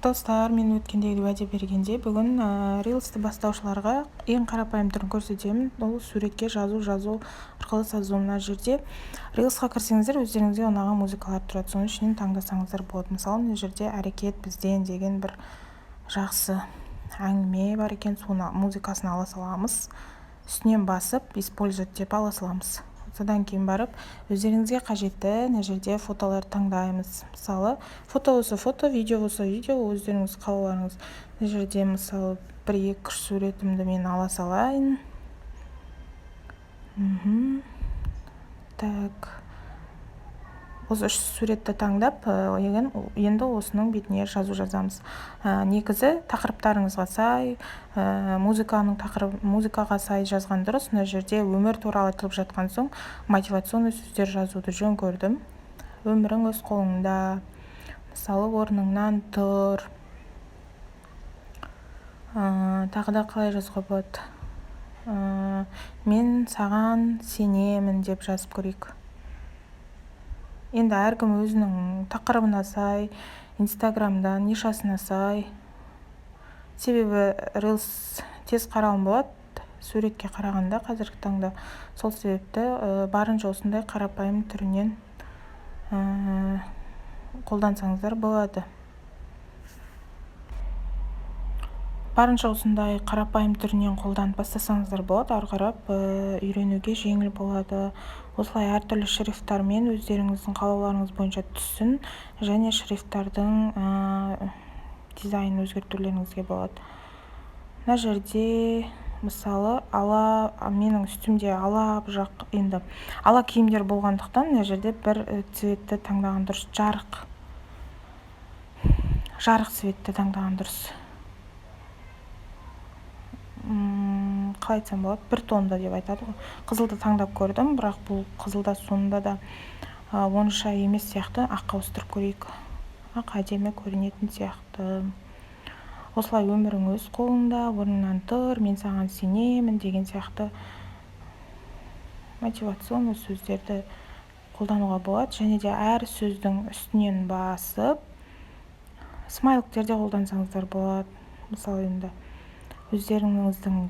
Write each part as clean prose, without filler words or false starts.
достар, мен өткендегі уәде бергенде бүгін рилсті бастаушыларға ең қарапайым түрін көрсетемін. Ол суретке жазу арқылы созу. Мына жерде рилсқа кірсеңіздер, өздеріңізге ұнаған музыкалар тұрады, соның ішінен таңдасаңыздар болады. Мысалы, мына жерде әрекет бізден деген бір жақсы әңгіме бар екен, соны музыкасын ала саламыз, үстінен басып использовать деп ала саламыз. Содан кейін барып өздеріңізге қажетті мына жерде фотолар таңдаймыз. Мысалы, фото болса фото, видео болса видео, өздеріңіз қалауларыңыз. Мына жерде мысалы 1-2 суретімді мен ала салайын. Так. Осы 3 суретті таңдап, енді осының бетіне жазу жазамыз. Негізі тақырыптарыңызға сай, музыкаға сай жазған дұрыс. Мына жерде өмір туралы айтылып жатқан соң, мотивационный сөздер жазуды жөн көрдім. Өмірің өз қолыңда. Мысалы, орныңнан тұр. Тағы да қалай жазуға болады? Мен саған сенемін деп жазып көрейік. Енді әркім өзінің тақырыбына сай, инстаграмдан нишасына сай. Себебі рилс тез қаралым болады, суретке қарағанда қазіргі таңда. Сол себепті барынша осындай қарапайым түрінен қолдансаңыздар болады. Барынша осындай қарапайым түрінен қолданып бастасаңыздар болады, ары қарап үйренуге жеңіл болады. Осылай әртүрлі шрифттармен өздеріңіздің қалауларыңыз бойынша түссін, және шрифттардың дизайнын өзгертулеріңізге болады. Мына жерде мысалы менің үстімде ала киімдер болғандықтан, мына жерде бір цветті таңдаған дұрыс, жарық цветті таңдаған дұрыс. Қалай айтсам болады, бір тонда деп айтады ғой. Қызылды таңдап көрдім, бірақ бұл қызылда сонында да онша емес сияқты, аққа ауыстырып көрейік. Ақ әдемі көрінетін сияқты. Осылай өмірің өз қолыңда, орныңнан тұр, мен саған сенемін деген сияқты мотивационный сөздерді қолдануға болады. Және де әр сөздің үстінен басып смайликтерде қолдансаңыздар болады. Мысалы, енді өздеріңіздің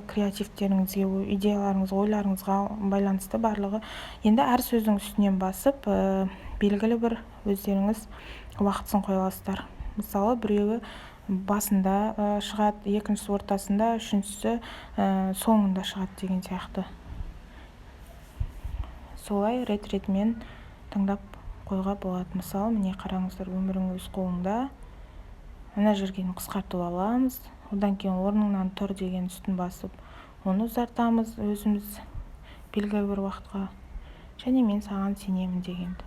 креативтеріңізге, идеяларыңызға, ойларыңызға байланысты барлығы. Енді әр сөздің үстінен басып, белгілі бір өздеріңіз уақытсын қойыласыздар. Мысалы, біреуі басында шығады, екіншісі ортасында, үшіншісі соңында шығады деген сияқты. Солай рет-ретімен таңдап қойға болады. Мысалы, міне қараңыздар, өмірің өз қолыңда. Мына жерге қысқартып аламыз. Одан кейін орныңнан тұр деген үстін басып, оны ұзартамыз өзіміз белгілі бір уақытқа. Және мен саған сенемін дегенді.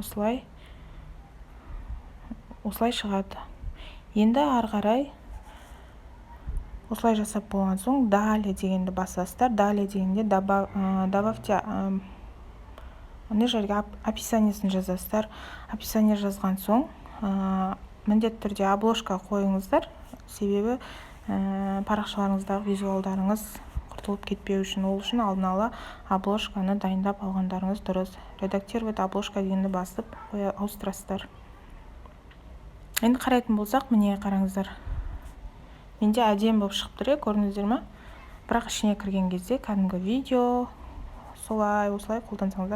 Осылай шығады. Енді ары қарай осылай жасап болған соң, далее дегенді басасыздар. Далее дегенде добавьте, мына жерге описаниесін жазасыздар. Описание жазған соң, міндетті түрде обложка қойыңыздар, себебі парақшаларыңыздағы визуалдарыңыз құртылып кетпеу үшін. Ол үшін алдын ала обложканы дайындап алғандарыңыз дұрыс. Редактировать обложка дегенді басып ауыстырасыздар. Енді қарайтын болсақ, міне қараңыздар. Менде әдемі болып шығып тұр, көрдіңіздер ме? Бірақ ішіне кірген кезде кәдімгі видео, осылай қолдансаңыздар